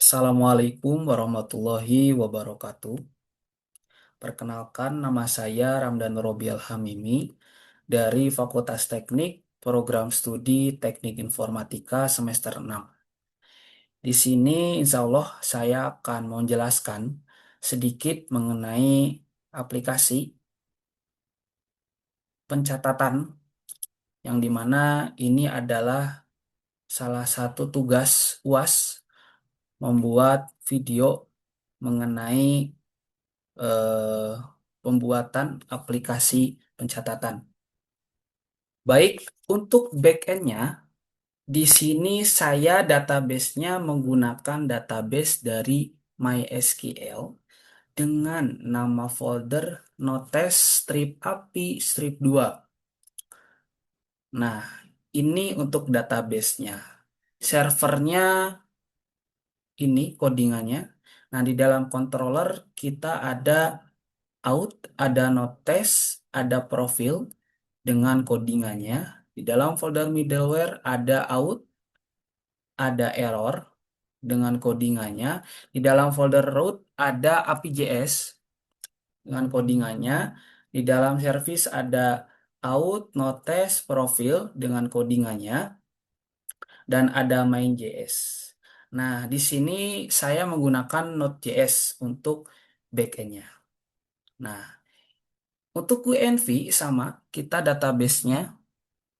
Assalamualaikum warahmatullahi wabarakatuh. Perkenalkan, nama saya Ramdan Robial Hamimi dari Fakultas Teknik, Program Studi Teknik Informatika semester 6. Di sini insya Allah saya akan menjelaskan sedikit mengenai aplikasi pencatatan yang dimana ini adalah salah satu tugas UAS membuat video mengenai eh, pembuatan aplikasi pencatatan. Baik, untuk backend-nya, di sini saya database-nya menggunakan database dari MySQL dengan nama folder notes strip API strip 2. Nah, ini untuk database-nya. Servernya ini codingannya. Nah, di dalam controller kita ada out, ada notes, ada profil dengan codingannya. Di dalam folder middleware ada out, ada error dengan codingannya. Di dalam folder root ada API.js dengan codingannya. Di dalam service ada out, notes, profil dengan codingannya, dan ada main.js. Nah, di sini saya menggunakan Node.js untuk backend-nya. Nah, untuk QNV sama, kita database-nya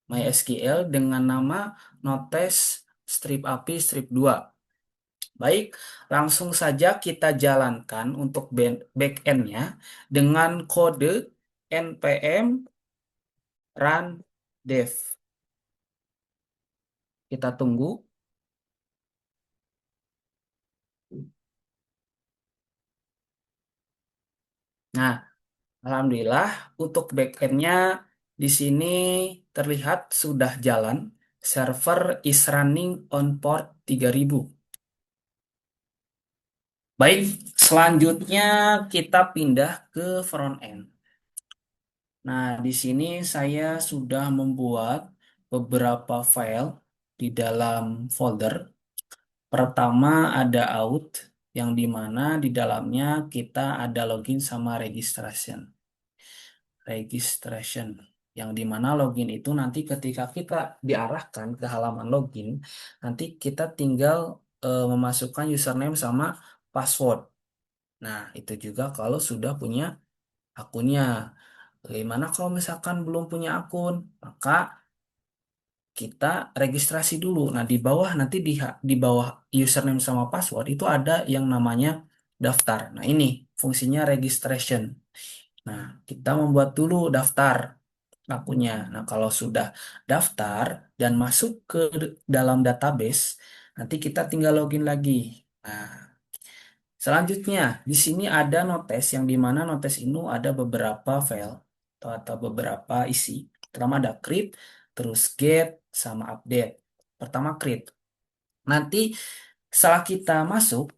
MySQL dengan nama notes strip API strip 2. Baik, langsung saja kita jalankan untuk backend-nya dengan kode npm run dev. Kita tunggu. Nah, alhamdulillah untuk backend-nya di sini terlihat sudah jalan. Server is running on port 3000. Baik, selanjutnya kita pindah ke front end. Nah, di sini saya sudah membuat beberapa file di dalam folder. Pertama ada out, yang dimana di dalamnya kita ada login sama registration. Registration, yang dimana login itu nanti ketika kita diarahkan ke halaman login, nanti kita tinggal memasukkan username sama password. Nah, itu juga kalau sudah punya akunnya. Bagaimana kalau misalkan belum punya akun? Maka kita registrasi dulu. Nah, di bawah nanti di bawah username sama password itu ada yang namanya daftar. Nah, ini fungsinya registration. Nah, kita membuat dulu daftar akunnya. Nah, kalau sudah daftar dan masuk ke dalam database, nanti kita tinggal login lagi. Nah, selanjutnya, di sini ada notes yang dimana notes ini ada beberapa file atau beberapa isi. Pertama ada create, terus get, sama update. Pertama create. Nanti setelah kita masuk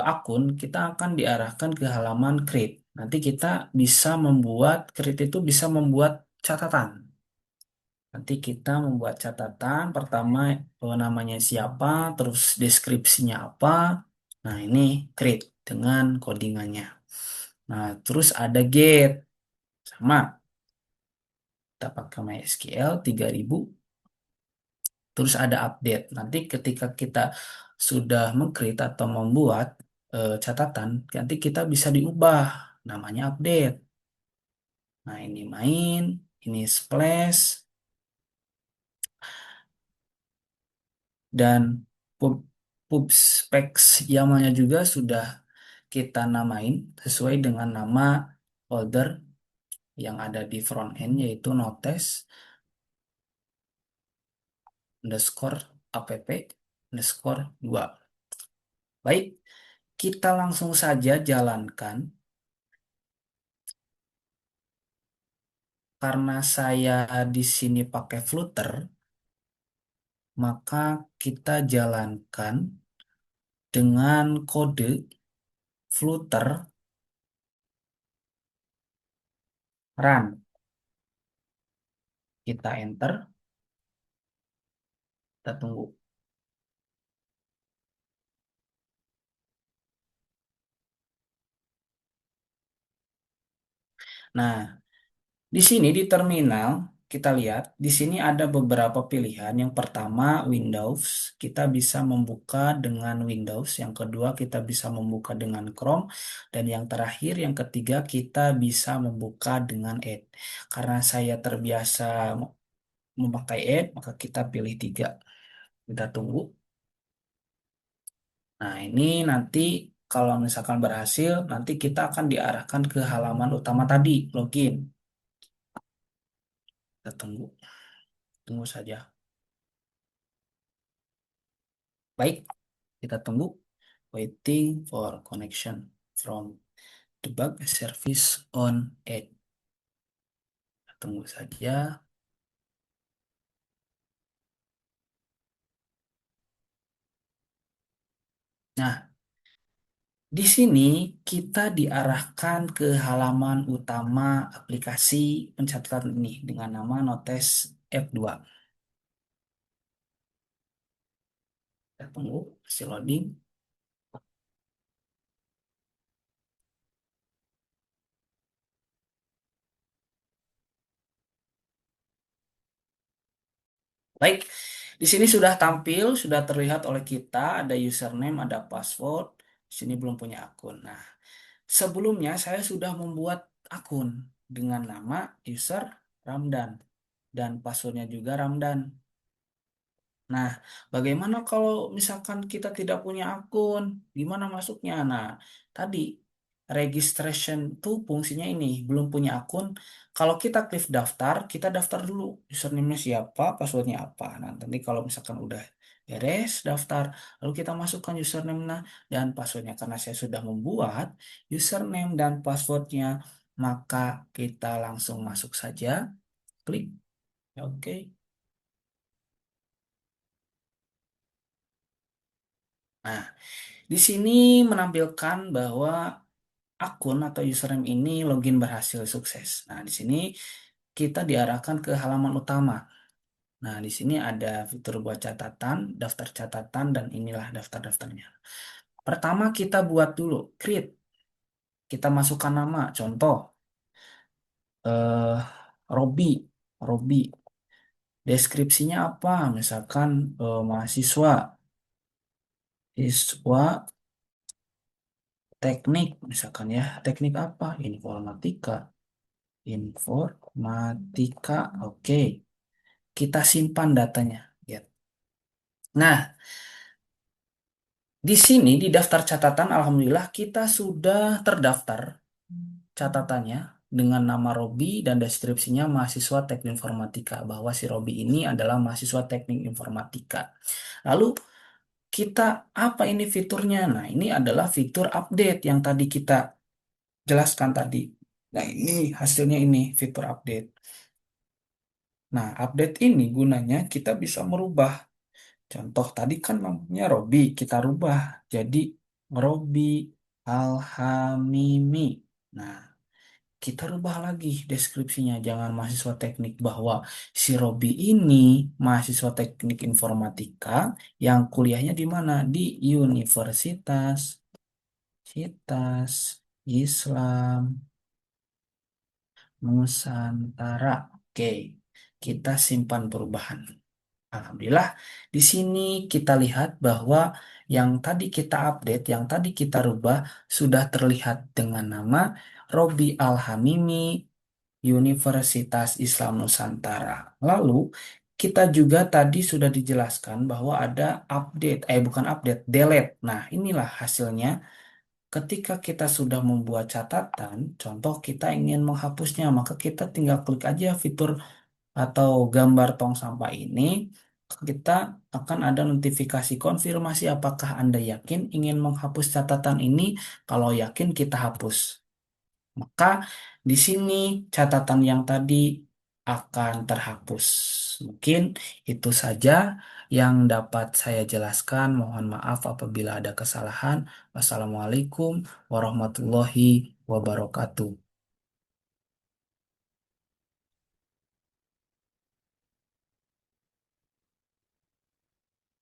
akun, kita akan diarahkan ke halaman create. Nanti kita bisa membuat, create itu bisa membuat catatan. Nanti kita membuat catatan, pertama namanya siapa, terus deskripsinya apa. Nah, ini create dengan codingannya. Nah, terus ada get, sama. Kita pakai MySQL 3000. Terus ada update. Nanti ketika kita sudah meng-create atau membuat catatan, nanti kita bisa diubah. Namanya update. Nah, ini main, ini splash, dan pub, pub specs YAML-nya juga sudah kita namain sesuai dengan nama folder yang ada di front end, yaitu notes underscore app underscore 2. Baik, kita langsung saja jalankan. Karena saya di sini pakai Flutter, maka kita jalankan dengan kode Flutter run. Kita enter, kita tunggu. Nah, di sini di terminal kita lihat di sini ada beberapa pilihan. Yang pertama Windows, kita bisa membuka dengan Windows. Yang kedua kita bisa membuka dengan Chrome dan yang terakhir yang ketiga kita bisa membuka dengan Edge. Karena saya terbiasa memakai Edge, maka kita pilih tiga. Kita tunggu. Nah, ini nanti kalau misalkan berhasil, nanti kita akan diarahkan ke halaman utama tadi, login. Kita tunggu, tunggu saja. Baik, kita tunggu. Waiting for connection from debug service on Edge. Tunggu saja. Nah, di sini kita diarahkan ke halaman utama aplikasi pencatatan ini dengan nama Notes F2. Kita tunggu, masih loading. Baik, di sini sudah tampil, sudah terlihat oleh kita ada username, ada password. Di sini belum punya akun. Nah, sebelumnya saya sudah membuat akun dengan nama user Ramdan dan passwordnya juga Ramdan. Nah, bagaimana kalau misalkan kita tidak punya akun? Gimana masuknya? Nah, tadi registration tuh fungsinya ini, belum punya akun. Kalau kita klik daftar, kita daftar dulu username-nya siapa, passwordnya apa. Nah, nanti kalau misalkan udah beres daftar, lalu kita masukkan username nah, dan passwordnya. Karena saya sudah membuat username dan passwordnya, maka kita langsung masuk saja, klik. Oke. Nah, di sini menampilkan bahwa akun atau username ini login berhasil sukses. Nah, di sini kita diarahkan ke halaman utama. Nah, di sini ada fitur buat catatan, daftar catatan, dan inilah daftar-daftarnya. Pertama kita buat dulu, create. Kita masukkan nama, contoh, eh, Robi, Robi. Deskripsinya apa? Misalkan mahasiswa, siswa teknik, misalkan ya, teknik apa? Informatika. Informatika, oke. Kita simpan datanya. Ya. Nah, di sini di daftar catatan, alhamdulillah kita sudah terdaftar catatannya dengan nama Robi dan deskripsinya mahasiswa teknik informatika bahwa si Robi ini adalah mahasiswa teknik informatika. Lalu kita apa ini fiturnya? Nah, ini adalah fitur update yang tadi kita jelaskan tadi. Nah, ini hasilnya ini fitur update. Nah, update ini gunanya kita bisa merubah. Contoh tadi kan namanya Robi, kita rubah jadi Robi Alhamimi. Nah, kita rubah lagi deskripsinya, jangan mahasiswa teknik bahwa si Robi ini mahasiswa teknik informatika yang kuliahnya di mana? Di Universitas Sitas Islam Nusantara. Oke, kita simpan perubahan. Alhamdulillah, di sini kita lihat bahwa yang tadi kita update, yang tadi kita rubah, sudah terlihat dengan nama Robi Al-Hamimi, Universitas Islam Nusantara. Lalu, kita juga tadi sudah dijelaskan bahwa ada update, bukan update, delete. Nah, inilah hasilnya. Ketika kita sudah membuat catatan, contoh kita ingin menghapusnya, maka kita tinggal klik aja fitur atau gambar tong sampah ini, kita akan ada notifikasi konfirmasi apakah Anda yakin ingin menghapus catatan ini. Kalau yakin, kita hapus. Maka di sini catatan yang tadi akan terhapus. Mungkin itu saja yang dapat saya jelaskan. Mohon maaf apabila ada kesalahan. Wassalamualaikum warahmatullahi wabarakatuh.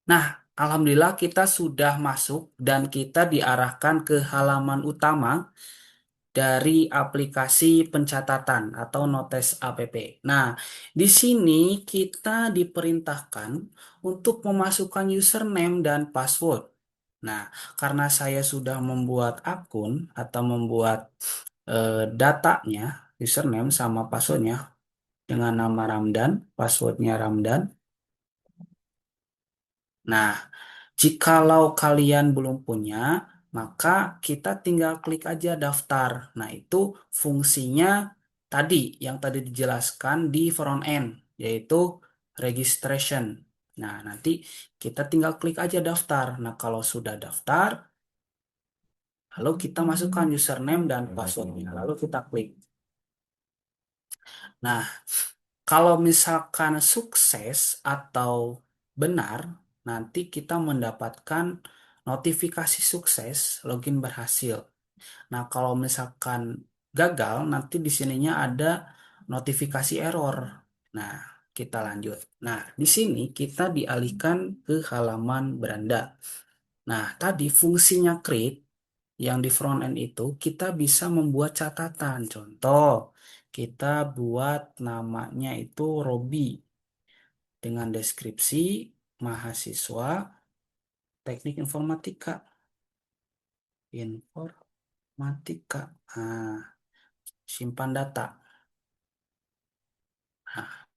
Nah, alhamdulillah kita sudah masuk dan kita diarahkan ke halaman utama. dari aplikasi pencatatan atau Notes app. Nah, di sini kita diperintahkan untuk memasukkan username dan password. Nah, karena saya sudah membuat akun atau membuat datanya, username sama passwordnya dengan nama Ramdan, passwordnya Ramdan. Nah, jikalau kalian belum punya, maka kita tinggal klik aja daftar. Nah, itu fungsinya tadi yang tadi dijelaskan di front end, yaitu registration. Nah, nanti kita tinggal klik aja daftar. Nah, kalau sudah daftar, lalu kita masukkan username dan passwordnya. Lalu kita klik. Nah, kalau misalkan sukses atau benar, nanti kita mendapatkan notifikasi sukses login berhasil. Nah, kalau misalkan gagal, nanti di sininya ada notifikasi error. Nah, kita lanjut. Nah, di sini kita dialihkan ke halaman beranda. Nah, tadi fungsinya create yang di front end itu kita bisa membuat catatan. Contoh, kita buat namanya itu Robi dengan deskripsi mahasiswa teknik informatika. Informatika. Nah, simpan data. Nah,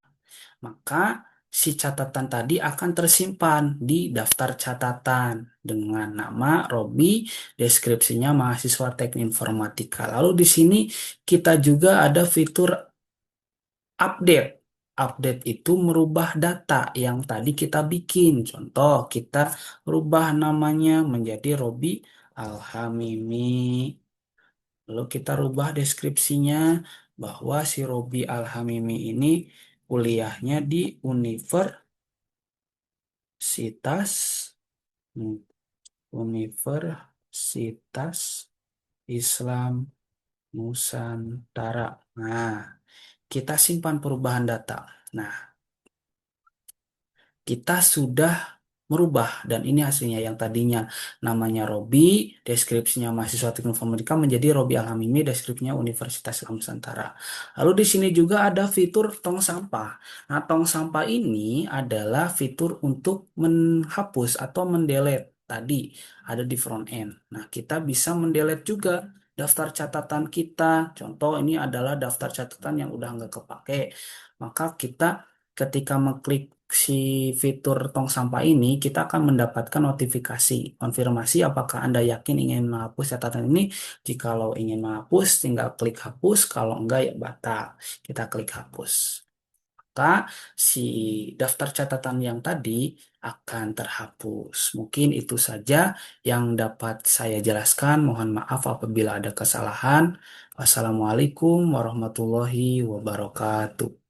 maka si catatan tadi akan tersimpan di daftar catatan dengan nama Robi, deskripsinya mahasiswa teknik informatika. Lalu di sini kita juga ada fitur update. Update itu merubah data yang tadi kita bikin. Contoh, kita rubah namanya menjadi Robi Alhamimi. Lalu kita rubah deskripsinya bahwa si Robi Alhamimi ini kuliahnya di Universitas Universitas Islam Nusantara. Nah, kita simpan perubahan data. Nah, kita sudah merubah dan ini hasilnya yang tadinya namanya Robi, deskripsinya mahasiswa teknik informatika menjadi Robi Alhamimi, deskripsinya Universitas Islam Nusantara. Lalu di sini juga ada fitur tong sampah. Nah, tong sampah ini adalah fitur untuk menghapus atau mendelete tadi ada di front end. Nah, kita bisa mendelete juga daftar catatan kita. Contoh ini adalah daftar catatan yang udah nggak kepake. Maka kita ketika mengklik si fitur tong sampah ini, kita akan mendapatkan notifikasi konfirmasi apakah Anda yakin ingin menghapus catatan ini. Jikalau ingin menghapus, tinggal klik hapus. Kalau enggak, ya batal. Kita klik hapus. Maka si daftar catatan yang tadi akan terhapus. Mungkin itu saja yang dapat saya jelaskan. Mohon maaf apabila ada kesalahan. Wassalamualaikum warahmatullahi wabarakatuh.